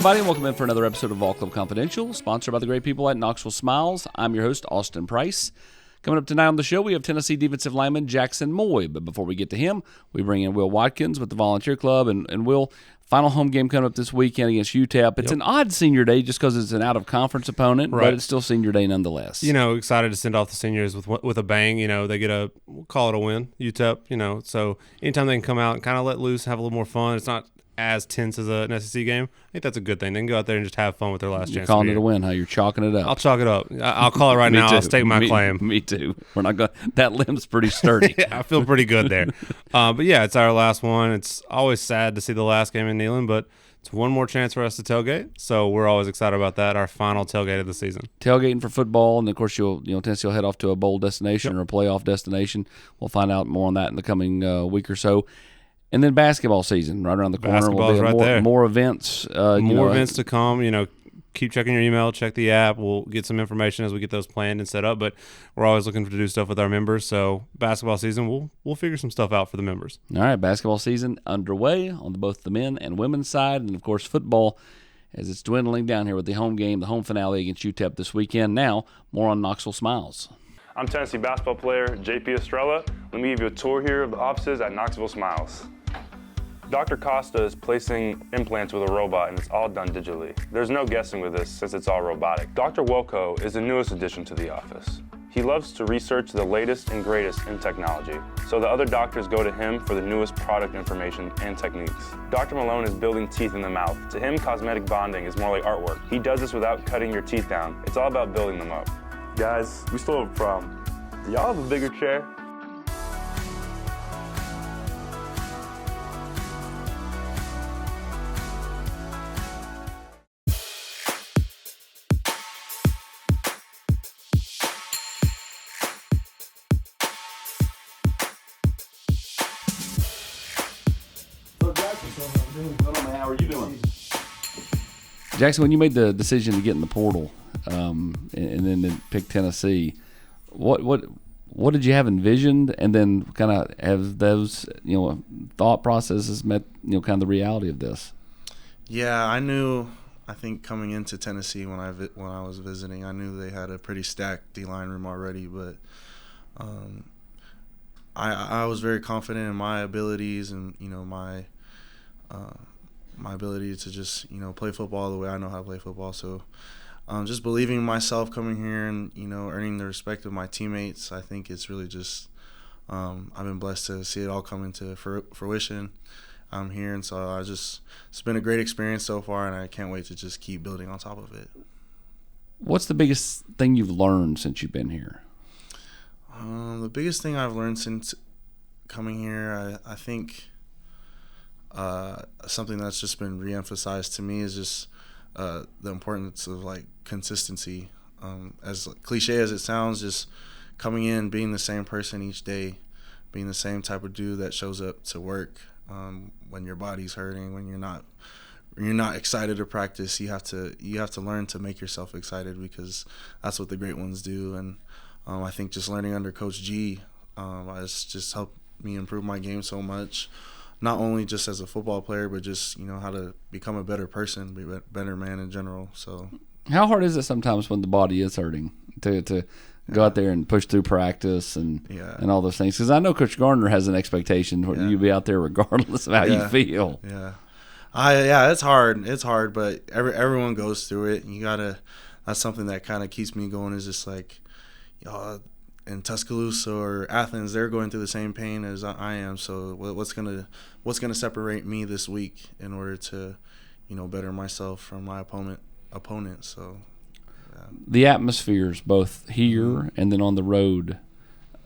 everybody, and welcome in for another episode of Vol Club Confidential, sponsored by the great people at Knoxville Smiles. I'm your host, Austin Price. Coming up tonight on the show, we have Tennessee defensive lineman Jaxson Moi. But before we get to him, we bring in Will Watkins with the Volunteer Club. And Will, final home game coming up this weekend against UTEP. It's an odd senior day just because it's an out-of-conference opponent, but it's still senior day nonetheless. You know, excited to send off the seniors with a bang. You know, they get we'll call it a win, UTEP, you know. So anytime they can come out and kind of let loose, have a little more fun, it's not as tense as an SEC game. I think that's a good thing. They can go out there and just have fun with their last chance. You're calling it a win, huh? You're chalking it up. I'll chalk it up. I'll call it right now. Too. I'll stake my claim. Me too. We're not going. That limb's pretty sturdy. I feel pretty good there. But yeah, it's our last one. It's always sad to see the last game in Neyland, but it's one more chance for us to tailgate. So we're always excited about that. Our final tailgate of the season. Tailgating for football, and of course Tennessee will head off to a bowl destination or a playoff destination. We'll find out more on that in the coming week or so. And then basketball season right around the corner. Basketball's will be right there. More events. Events to come. You know, keep checking your email, check the app. We'll get some information as we get those planned and set up. But we're always looking to do stuff with our members. So basketball season, we'll figure some stuff out for the members. All right, basketball season underway on both the men and women's side, and of course football as it's dwindling down here with the home game, the home finale against UTEP this weekend. Now more on Knoxville Smiles. I'm Tennessee basketball player JP Estrella. Let me give you a tour here of the offices at Knoxville Smiles. Dr. Costa is placing implants with a robot, and it's all done digitally. There's no guessing with this since it's all robotic. Dr. Wilco is the newest addition to the office. He loves to research the latest and greatest in technology, so the other doctors go to him for the newest product information and techniques. Dr. Malone is building teeth in the mouth. To him, cosmetic bonding is more like artwork. He does this without cutting your teeth down. It's all about building them up. Guys, we still have a problem. Do y'all have a bigger chair? How are you doing? Jaxson, when you made the decision to get in the portal and then to pick Tennessee, what did you have envisioned, and then kind of have those thought processes met kind of the reality of this? Yeah, I knew. I think coming into Tennessee when I was visiting, I knew they had a pretty stacked D-line room already, but I was very confident in my abilities and my ability to just play football the way I know how to play football. So just believing in myself coming here and earning the respect of my teammates, I think it's really just I've been blessed to see it all come into fruition here, and so it's been a great experience so far, and I can't wait to just keep building on top of it. What's the biggest thing you've learned since you've been here? The biggest thing I've learned since coming here, I think something that's just been reemphasized to me is just the importance of consistency. As cliche as it sounds, just coming in, being the same person each day, being the same type of dude that shows up to work when your body's hurting, when you're not excited to practice. You have to learn to make yourself excited, because that's what the great ones do. And I think just learning under Coach G has just helped me improve my game so much. Not only just as a football player, but just how to become a better person, be a better man in general. So, how hard is it sometimes when the body is hurting to go out there and push through practice and all those things? Because I know Coach Gardner has an expectation for you to be out there regardless of how you feel. Yeah, it's hard. It's hard, but everyone goes through it. And that's something that kind of keeps me going. Is just in Tuscaloosa or Athens, they're going through the same pain as I am. So what's gonna separate me this week in order to, better myself from my opponent? So the atmospheres both here and then on the road.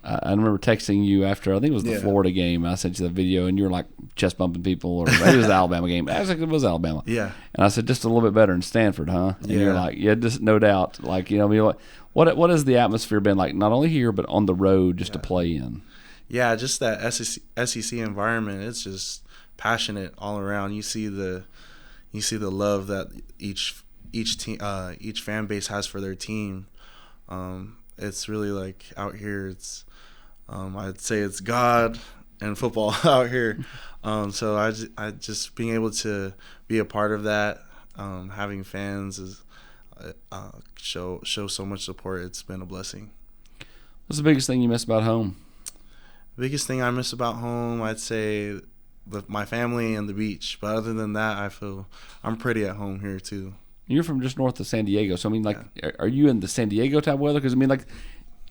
I remember texting you after, I think it was the Florida game. I sent you the video, and you were like chest bumping people, or maybe it was the Alabama game. I was like, it was Alabama. Yeah. And I said, just a little bit better in Stanford, huh? And you're like, just no doubt. What has the atmosphere been like, not only here but on the road, just to play in? Yeah, just that SEC environment. It's just passionate all around. You see the love that each fan base has for their team. It's really out here. It's I'd say it's God and football out here. So I just being able to be a part of that having fans is show so much support. It's been a blessing. What's the biggest thing you miss about home? Biggest thing I miss about home, I'd say my family and the beach. But other than that, I feel I'm pretty at home here too. You're from just north of San Diego, so I mean, like, are you in the San Diego type weather? Because I mean, like,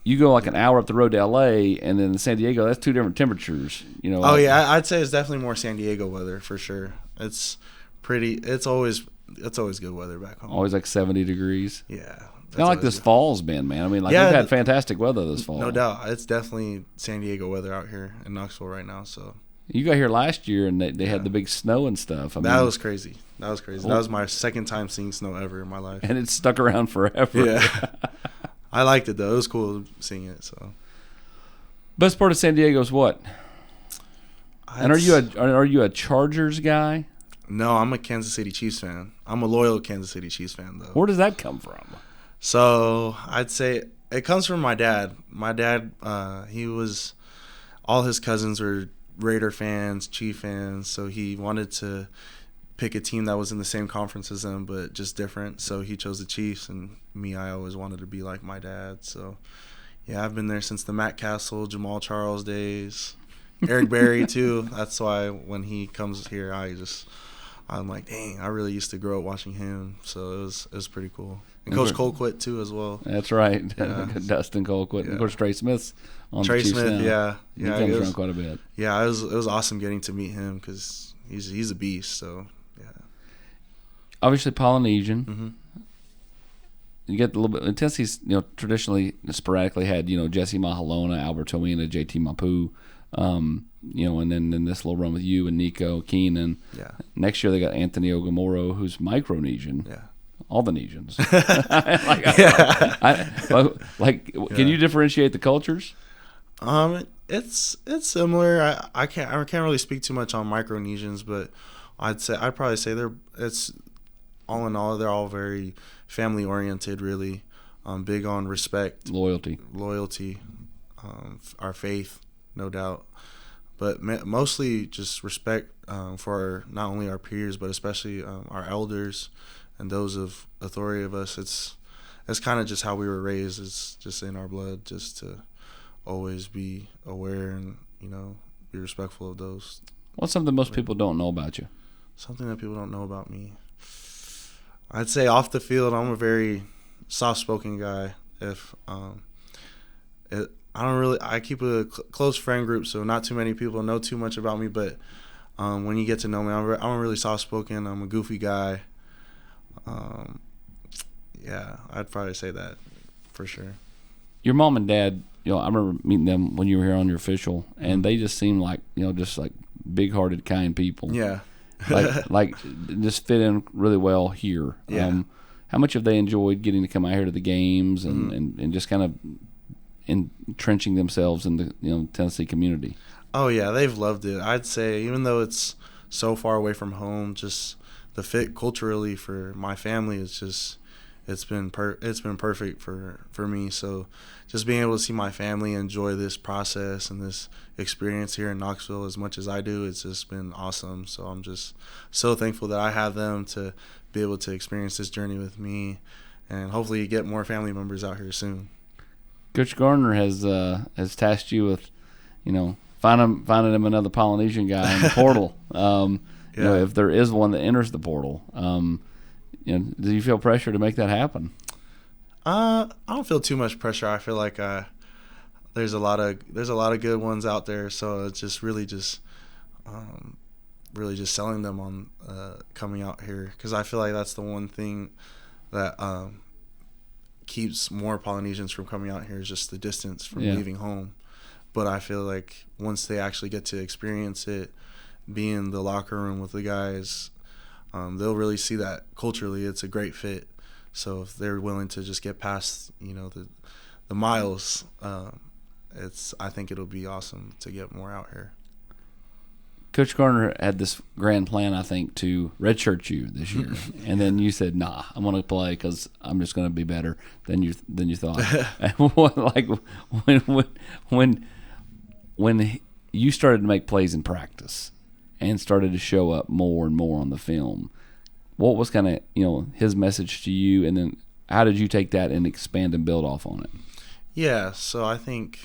you go like an hour up the road to L.A. and then San Diego, that's 2 different temperatures. You know. Oh yeah, I'd say it's definitely more San Diego weather for sure. It's pretty. It's always good weather back home. Always like 70 degrees. Yeah. Kind of like this fall's been, man. I mean, like, Yeah, we've had fantastic weather this fall. No doubt. It's definitely San Diego weather out here in Knoxville right now. So You got here last year, and they had the big snow and stuff. I that mean, was crazy. That was my second time seeing snow ever in my life. and it's stuck around forever. Yeah. I liked it, though. It was cool seeing it. So Best part of San Diego is what? And are you a Chargers guy? No, I'm a Kansas City Chiefs fan. I'm a loyal Kansas City Chiefs fan, though. Where does that come from? So I'd say it comes from my dad. My dad, all his cousins were Raider fans, Chief fans, so he wanted to pick a team that was in the same conference as them, but just different. So he chose the Chiefs, and me, I always wanted to be like my dad. So yeah, I've been there since the Matt Castle, Jamal Charles days, Eric Berry too. That's why when he comes here, I'm like, dang, I really used to grow up watching him. So it was pretty cool. And Coach Colquitt too as well. That's right. Yeah. Dustin Colquitt. Yeah. Of course, Trey Smith's on Trey the Chiefs Smith, now. yeah. He comes around quite a bit. Yeah, it was awesome getting to meet him because he's a beast. So yeah. Obviously, Polynesian. Mm-hmm. You get a little bit. Tennessee's traditionally sporadically had Jesse Mahalona, Albert Tomina, JT Mapu, and then this little run with you and Nico Keenan. Yeah. Next year they got Anthony Ogamoro, who's Micronesian. Yeah. All the Nesians. Yeah. Can you differentiate the cultures? It's similar. I can't really speak too much on Micronesians, but I'd probably say it's all in all they're all very family oriented, really, big on respect, Loyalty, our faith, no doubt, but mostly just respect for not only our peers but especially our elders and those of authority of us. It's kind of just how we were raised. It's just in our blood, just to always be aware and be respectful of those. What's something most people don't know about you? Something that people don't know about me. I'd say off the field, I'm a very soft-spoken guy. I keep a close friend group, so not too many people know too much about me. But when you get to know me, I'm really soft-spoken. I'm a goofy guy. Yeah, I'd probably say that for sure. Your mom and dad, I remember meeting them when you were here on your official, and they just seemed like, just like big-hearted, kind people. Yeah. like just fit in really well here. Yeah. How much have they enjoyed getting to come out here to the games and just kind of entrenching themselves in the Tennessee community? Oh yeah, they've loved it. I'd say even though it's so far away from home, just the fit culturally for my family is just it's been perfect for me. So just being able to see my family enjoy this process and this experience here in Knoxville as much as I do, it's just been awesome. So I'm just so thankful that I have them to be able to experience this journey with me, and hopefully get more family members out here soon. Coach Garner has tasked you with, finding him another Polynesian guy in the portal. If there is one that enters the portal. Do you feel pressure to make that happen? I don't feel too much pressure. I feel like there's a lot of good ones out there. So it's just really just selling them on coming out here, because I feel like that's the one thing that keeps more Polynesians from coming out here is just the distance from leaving home. But I feel like once they actually get to experience it, be in the locker room with the guys, they'll really see that culturally it's a great fit. So if they're willing to just get past, the miles, I think it'll be awesome to get more out here. Coach Garner had this grand plan, I think, to redshirt you this year, and then you said, "Nah, I'm going to play because I'm just going to be better than you thought." Like when you started to make plays in practice and started to show up more and more on the film, what was kind of his message to you, and then how did you take that and expand and build off on it? Yeah, so I think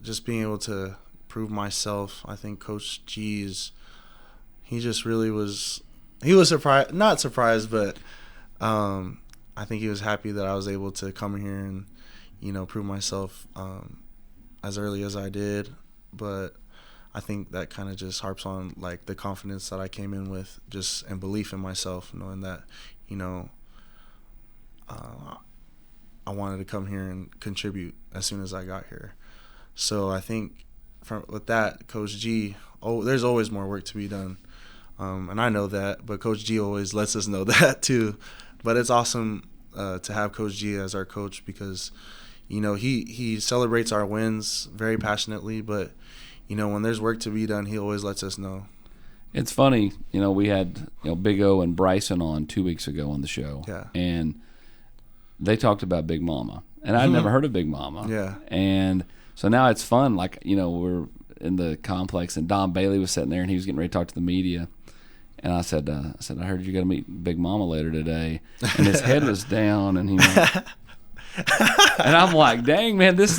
just being able to prove myself. I think Coach G's, he just really was. He was surprised, not surprised, but I think he was happy that I was able to come here and prove myself as early as I did. But I think that kind of just harps on like the confidence that I came in with, just and belief in myself, knowing that I wanted to come here and contribute as soon as I got here. So I think with that, Coach G, there's always more work to be done. And I know that, but Coach G always lets us know that too. But it's awesome to have Coach G as our coach because, he celebrates our wins very passionately. But, when there's work to be done, he always lets us know. It's funny, we had Big O and Bryson on 2 weeks ago on the show. Yeah. And they talked about Big Mama. And I'd never heard of Big Mama. Yeah. And so now it's fun. Like, we're in the complex, and Don Bailey was sitting there, and he was getting ready to talk to the media. And I said, I heard you got to meet Big Mama later today. And his head was down, and he went, and I'm like, dang, man, this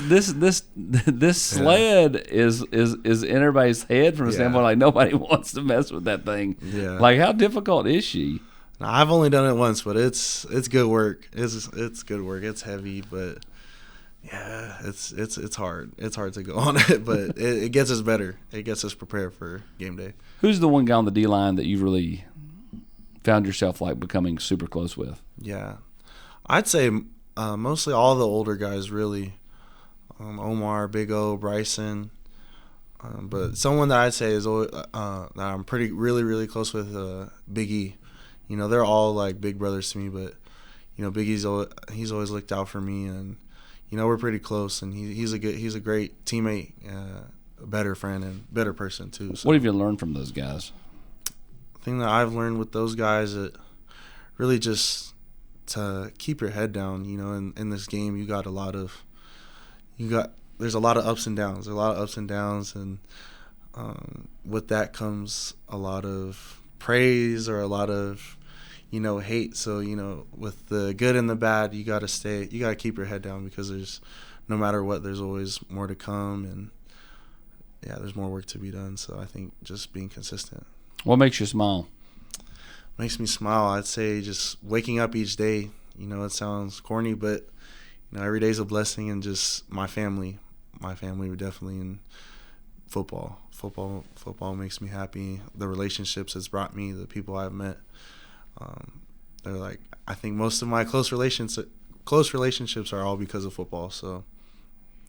sled is in everybody's head from a standpoint like nobody wants to mess with that thing. Yeah. Like, how difficult is she? Now, I've only done it once, but it's good work. It's good work. It's heavy, but yeah, it's hard. It's hard to go on it, but it gets us better. It gets us prepared for game day. Who's the one guy on the D line that you really found yourself like becoming super close with? Yeah, I'd say mostly all the older guys, really. Omar, Big O, Bryson, but someone that I'd say is always, that I'm really, really close with, Big E. They're all like big brothers to me, but Big E's he's always looked out for me, and we're pretty close, and he's a great teammate, a better friend, and better person too. So what have you learned from those guys? The thing that I've learned with those guys is really just to keep your head down. In this game, there's a lot of ups and downs. There's a lot of ups and downs, and with that comes a lot of praise or a lot of hate. So with the good and the bad, you gotta keep your head down, because there's, no matter what, there's always more to come, and there's more work to be done. So I think just being consistent. What makes you smile? Makes me smile, I'd say just waking up each day. It sounds corny, but every day's a blessing, and just my family would definitely, in football makes me happy. The relationships it's brought me, the people I've met, they're like, I think most of my close relationships are all because of football. So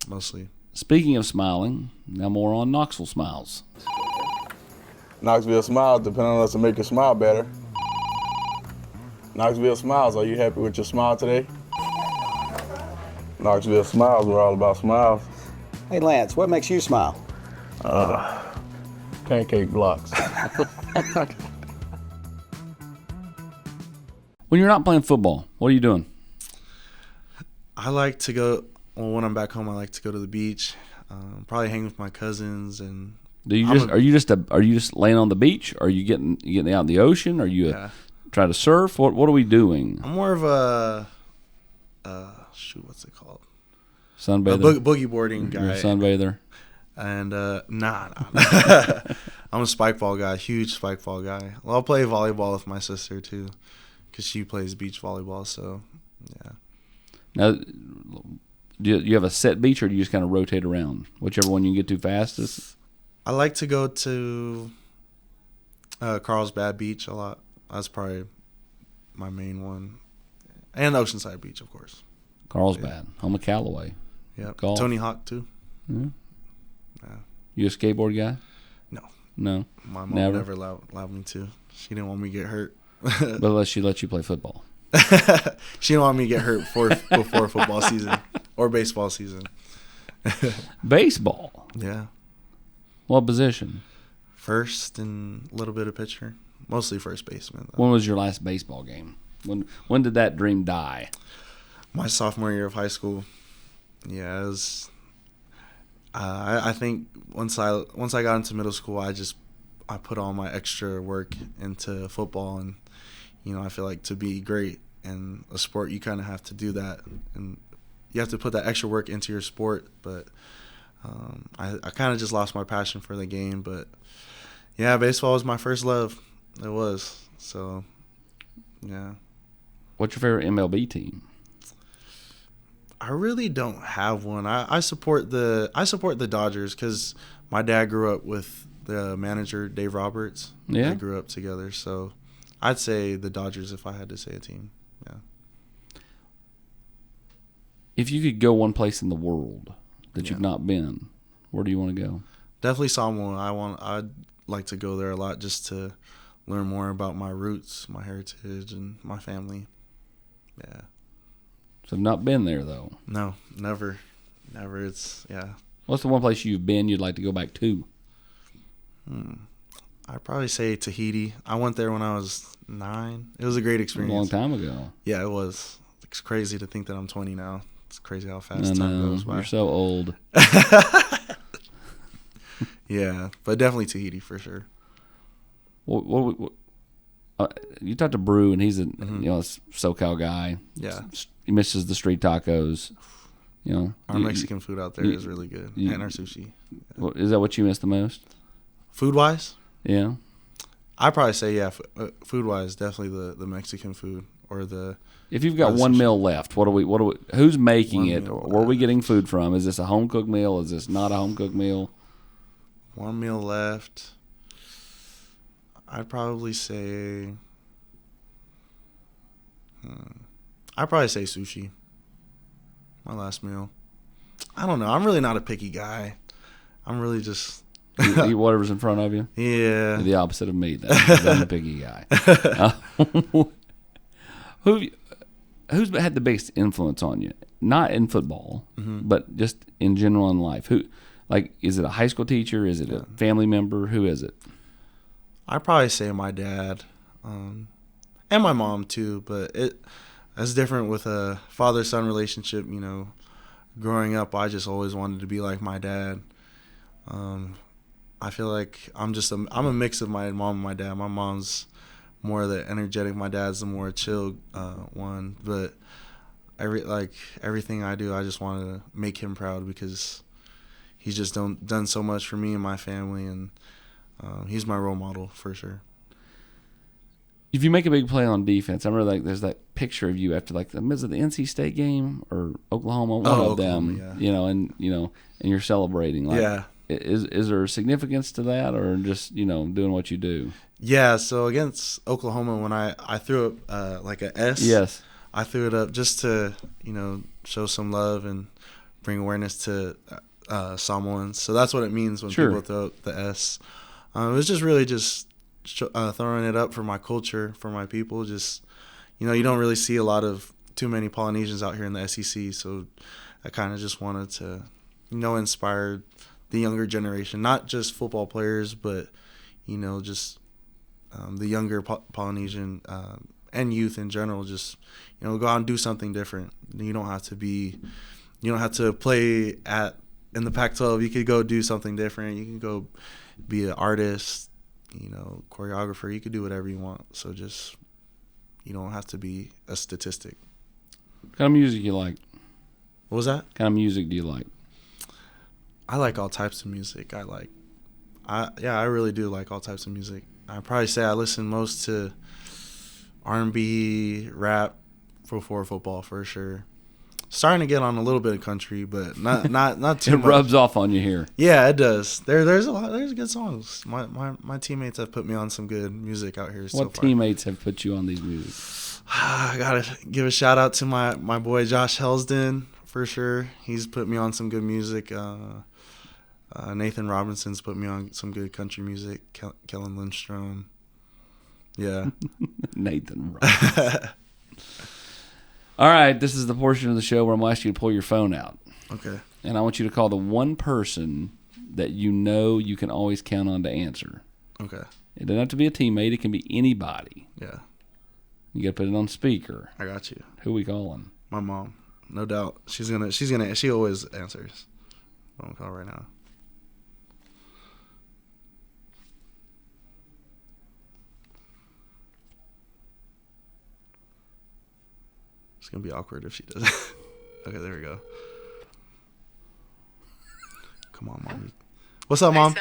mostly. Speaking of smiling, now more on Knoxville Smiles. Knoxville Smiles depend on us to make you smile better. Knoxville Smiles, are you happy with your smile today? Knoxville Smiles, we're all about smiles. Hey Lance, what makes you smile? Pancake blocks. When you're not playing football, what are you doing? I like to go, when I'm back home, I like to go to the beach, probably hang with my cousins. And are you just laying on the beach? Are you getting out in the ocean? Are you trying to surf? What are we doing? I'm more of a what's it called? Sunbather. Boogie boarding guy. You're a sunbather. And nah. I'm a spike ball guy, huge spike ball guy. Well, I'll play volleyball with my sister too, because she plays beach volleyball. So yeah. Now, do you have a set beach, or do you just kind of rotate around, whichever one you can get to fastest? I like to go to Carlsbad Beach a lot. That's probably my main one, and Oceanside Beach, of course. Carlsbad, home of Callaway. Yeah, Golf. Tony Hawk too. Yeah. You a skateboard guy? No. My mom never allowed me to. She didn't want me to get hurt. But unless she let you play football. She didn't want me to get hurt before football season or baseball season. Baseball? Yeah. What position? First and a little bit of pitcher. Mostly first baseman, though. When was your last baseball game? When did that dream die? My sophomore year of high school. Yeah, it was. I think once I got into middle school, I put all my extra work into football, and I feel like to be great in a sport, you kind of have to do that, and you have to put that extra work into your sport. But I kind of just lost my passion for the game. But yeah, baseball was my first love. It was. So yeah. What's your favorite MLB team? I really don't have one. I support the Dodgers because my dad grew up with the manager Dave Roberts. Yeah, they grew up together. So I'd say the Dodgers if I had to say a team. Yeah. If you could go one place in the world that you've not been, where do you want to go? Definitely Samoa. I'd like to go there a lot just to learn more about my roots, my heritage, and my family. Yeah. So I've not been there though. No, never. It's What's the one place you've been you'd like to go back to? I'd probably say Tahiti. I went there when I was 9. It was a great experience. A long time ago. Yeah, it was. It's crazy to think that I'm 20 now. It's crazy how fast time goes by. You're so old. Yeah, but definitely Tahiti for sure. What you talked to Brew, and he's a SoCal guy. Yeah. He misses the street tacos. Our Mexican food out there is really good, and our sushi. Yeah. Is that what you miss the most? Food-wise? Yeah. I'd probably say, food-wise, definitely the Mexican food or the. If you've got one meal left, who's making it? Where are we getting food from? Is this a home cooked meal? Is this not a home cooked meal? One meal left. I'd probably say. I'd probably say sushi. My last meal. I don't know. I'm really not a picky guy. I'm really just. You eat whatever's in front of you? Yeah. You're the opposite of me, then. I'm a picky guy. Who's had the biggest influence on you? Not in football, but just in general in life. Is it a high school teacher? Is it a family member? Who is it? I'd probably say my dad, and my mom too. But it's different with a father-son relationship. Growing up, I just always wanted to be like my dad. I feel like I'm a mix of my mom and my dad. My mom's more the energetic. My dad's the more chill one. But everything I do, I just want to make him proud because he's just done so much for me and my family, and he's my role model for sure. If you make a big play on defense, I remember there's that picture of you after was it the NC State game or Oklahoma? One of Oklahoma, them, yeah. And you're celebrating. Yeah. Is there significance to that, or just doing what you do? Yeah. So against Oklahoma, when I threw up like a S, yes, I threw it up just to show some love and bring awareness to Samoans. So that's what it means when people throw up the S. It was just really throwing it up for my culture, for my people. Just you don't really see a lot of too many Polynesians out here in the SEC, so I kind of just wanted to inspire the younger generation, not just football players, but just the younger Polynesian and youth in general. Just go out and do something different. You don't have to play in the Pac-12. You could go do something different. You can go be an artist, choreographer. You could do whatever you want. So just you don't have to be a statistic. What kind of music you like? What was that? What kind of music do you like? I like all types of music. I really do like all types of music. I'd probably say I listen most to R&B, rap, before football for sure. Starting to get on a little bit of country, but not too much. It rubs off on you here. Yeah, it does. There's good songs. My teammates have put me on some good music out here so far. What teammates have put you on these music? I gotta give a shout out to my boy Josh Helsden for sure. He's put me on some good music. Nathan Robinson's put me on some good country music. Kellen Lindstrom. Yeah. Nathan Robinson. All right, this is the portion of the show where I'm going to ask you to pull your phone out. Okay. And I want you to call the one person that you can always count on to answer. Okay. It doesn't have to be a teammate. It can be anybody. Yeah. You got to put it on speaker. I got you. Who we calling? My mom. No doubt. She always answers. I'm going to call right now. It's gonna be awkward if she does. Okay, there we go. Come on, Mommy. What's up, Mom?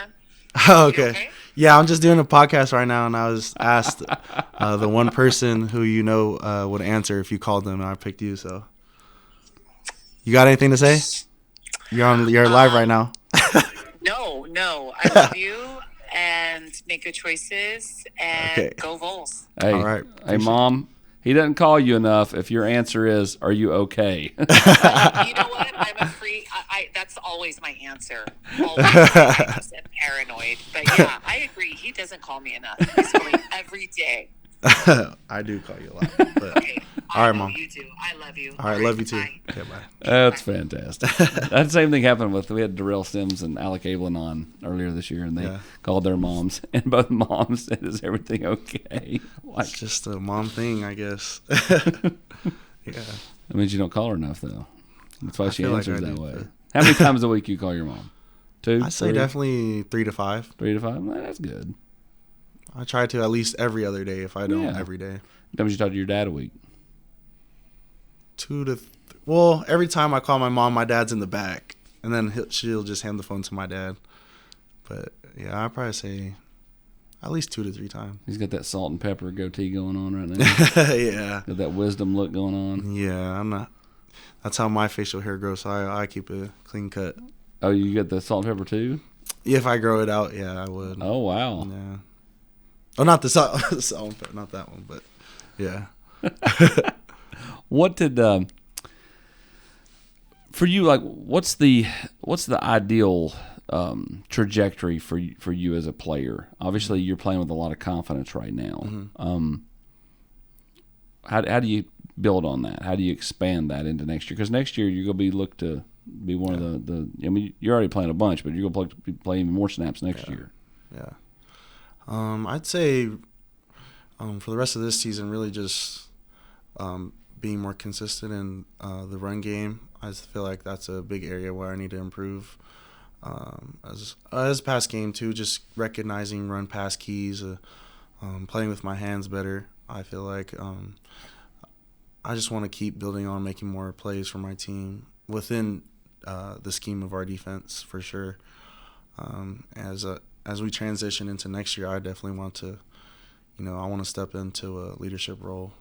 Oh, okay. Yeah, I'm just doing a podcast right now, and I was asked the one person who would answer if you called them, and I picked you. So, you got anything to say? You're live right now. No. I love you, and make good choices, and go Vols. Hey, all right. Hey, Mom. He doesn't call you enough if your answer is, "Are you okay?" You know what? I'm a free. That's always my answer. Always. I just am paranoid. But yeah, I agree. He doesn't call me enough. He's calling every day. I do call you a lot. But, Okay. all right, Mom. You do. I love you. All right, love you too. Bye. Okay, bye. That's fantastic. That same thing happened we had Darrell Sims and Alec Ablin on earlier this year, and they called their moms, and both moms said, "Is everything okay?" It's just a mom thing, I guess. Yeah. That means you don't call her enough, though. That's why she feel like answers I that do, way. but- How many times a week you call your mom? 2? I say 3? definitely 3 to 5. 3 to 5. Well, that's good. I try to at least every other day if I don't every day. How much you talk to your dad a week? 2 to well, every time I call my mom, my dad's in the back, and then she'll just hand the phone to my dad. But yeah, I'd probably say at least 2 to 3 times. He's got that salt and pepper goatee going on right now. Yeah. Got that wisdom look going on. Yeah, I'm not. That's how my facial hair grows. So I keep a clean cut. Oh, you got the salt and pepper too? If I grow it out, yeah, I would. Oh, wow. Yeah. Oh, not the salt, not that one, but yeah. What did for you, like, what's the ideal trajectory for you as a player? Obviously, you're playing with a lot of confidence right now. Mm-hmm. How do you build on that? How do you expand that into next year? Because next year you're going to be looked to be one of the. I mean, you're already playing a bunch, but you're going to play even more snaps next year. Yeah. I'd say for the rest of this season, really just being more consistent in the run game. I just feel like that's a big area where I need to improve. As pass game too, just recognizing run pass keys, playing with my hands better. I feel like I just want to keep building on making more plays for my team within the scheme of our defense for sure. As we transition into next year, I definitely want to, I want to step into a leadership role.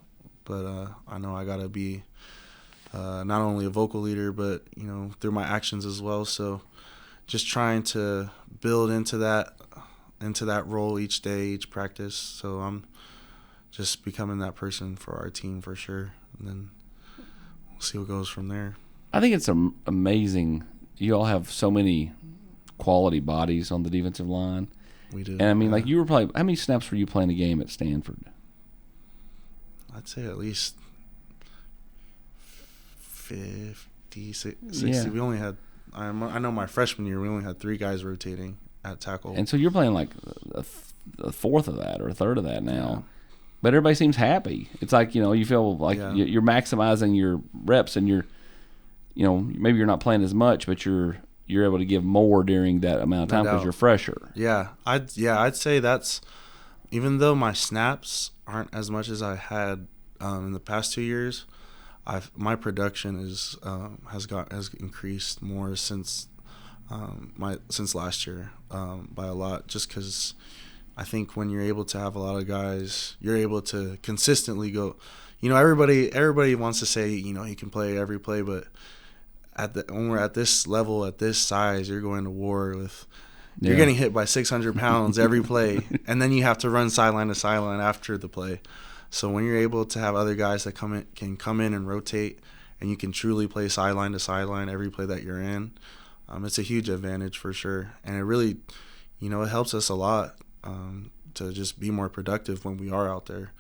But I know I got to be not only a vocal leader, but, through my actions as well. So just trying to build into that role each day, each practice. So I'm just becoming that person for our team for sure. And then we'll see what goes from there. I think it's amazing. You all have so many quality bodies on the defensive line. We do. And I mean, like, you were playing. How many snaps were you playing a game at Stanford? I'd say at least 50, 60. Yeah. We only had. I know my freshman year we only had 3 guys rotating at tackle. And so you're playing like a fourth of that or a third of that now. Yeah. But everybody seems happy. It's like, you feel like you're maximizing your reps, and you're, maybe you're not playing as much, but you're able to give more during that amount of time because you're fresher. Yeah, I'd say that's, even though my snaps aren't as much as I had in the past 2 years, my production has increased more since last year by a lot, just because I think when you're able to have a lot of guys, you're able to consistently go. Everybody wants to say he can play every play, but when we're at this level, at this size, you're going to war with. You're getting hit by 600 pounds every play, and then you have to run sideline to sideline after the play. So when you're able to have other guys that can come in and rotate, and you can truly play sideline to sideline every play that you're in, it's a huge advantage for sure. And it really, it helps us a lot to just be more productive when we are out there,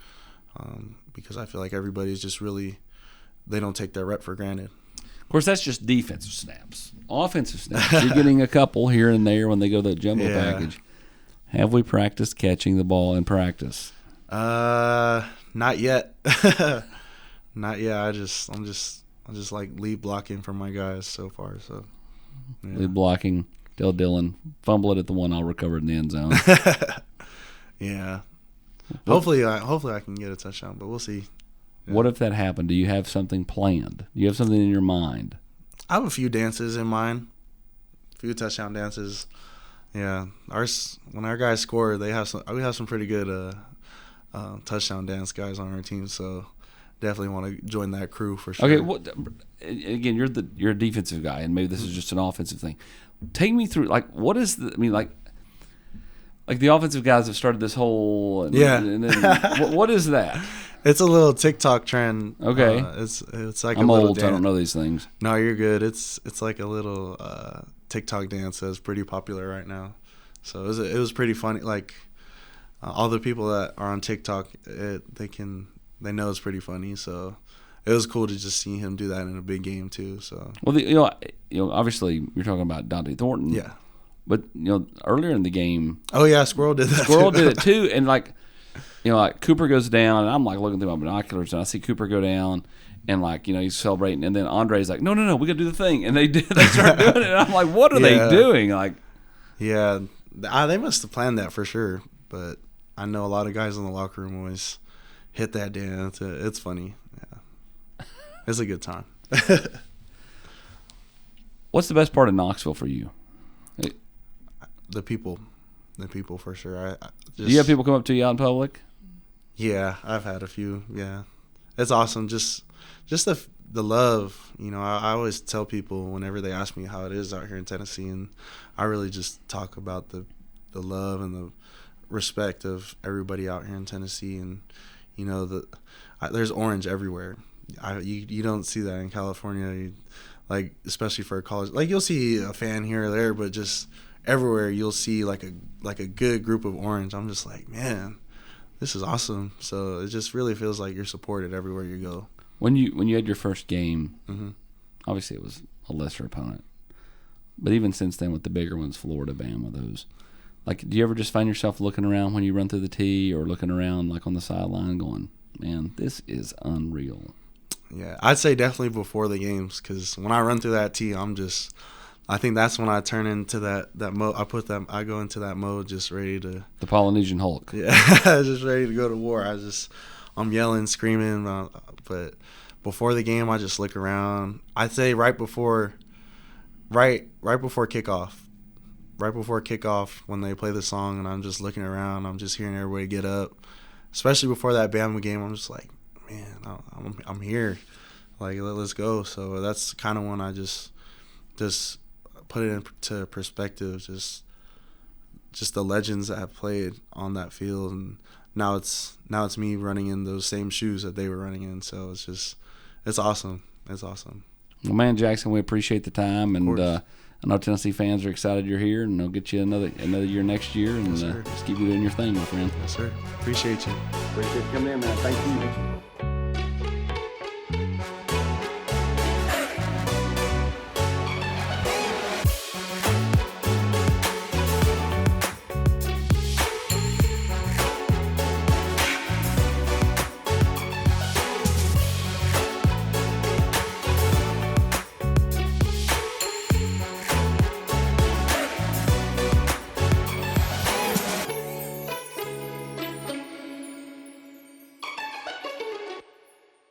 because I feel like everybody's just really, they don't take their rep for granted. Of course, that's just defensive snaps. Offensive snaps, you're getting a couple here and there when they go the jumbo package. Have we practiced catching the ball in practice? Not yet. Not yet. I'm just like lead blocking for my guys so far. So lead blocking. Tell Dylan, fumble it at the one, I'll recover it in the end zone. Yeah. Hopefully I can get a touchdown, but we'll see. What if that happened? Do you have something planned? Do you have something in your mind? I have a few dances in mind, a few touchdown dances. Yeah, when our guys score, we have some pretty good touchdown dance guys on our team. So definitely want to join that crew for sure. Okay, again, you're a defensive guy, and maybe this is just an offensive thing. Take me through, like, what is like the offensive guys have started this whole and then, what is that? It's a little TikTok trend. Okay, it's like I'm a little old, dance. so I don't know these things. No, you're good. It's like a little TikTok dance that's pretty popular right now. So it was pretty funny. Like all the people that are on TikTok, they know it's pretty funny. So it was cool to just see him do that in a big game too. So obviously you're talking about Dante Thornton. Yeah. But earlier in the game, oh yeah, Squirrel did that. Squirrel did it too, and like Cooper goes down, and I'm like looking through my binoculars, and I see Cooper go down, and he's celebrating, and then Andre's like, no, we got to do the thing, and they start doing it, and I'm like, what are they doing? Like, yeah, they must have planned that for sure. But I know a lot of guys in the locker room always hit that dance. It's funny. Yeah, it's a good time. What's the best part of Knoxville for you? The people for sure. Do you have people come up to you out in public? Yeah, I've had a few. Yeah, it's awesome. Just the love. I always tell people whenever they ask me how it is out here in Tennessee, and I really just talk about the love and the respect of everybody out here in Tennessee, and there's orange everywhere. You don't see that in California, like especially for a college. Like you'll see a fan here or there, but just everywhere you'll see like a good group of orange. I'm just like, man, this is awesome. So it just really feels like you're supported everywhere you go. When you had your first game, Mm-hmm. obviously it was a lesser opponent, but even since then with the bigger ones, Florida, Bama, those. Like, do you ever just find yourself looking around when you run through the tee, or looking around like on the sideline, going, "Man, this is unreal"? Yeah, I'd say definitely before the games, because when I run through that tee, I think that's when I turn into that mode. I go into that mode just ready to. The Polynesian Hulk. Yeah, just ready to go to war. I'm yelling, screaming, but before the game, I just look around. I'd say right before kickoff. Right before kickoff, when they play the song, and I'm just looking around, I'm just hearing everybody get up. Especially before that Bama game, I'm just like, man, I'm here. Like, let's go. So that's kind of when I just put it into perspective, just the legends that have played on that field, and now it's me running in those same shoes that they were running in. So it's awesome. It's awesome. Well, man, Jaxson, we appreciate the time, and I know Tennessee fans are excited you're here, and they'll get you another year next year, and yes, just keep you doing your thing, my friend. Yes, sir. Appreciate you. Appreciate you coming in, man. Thank you.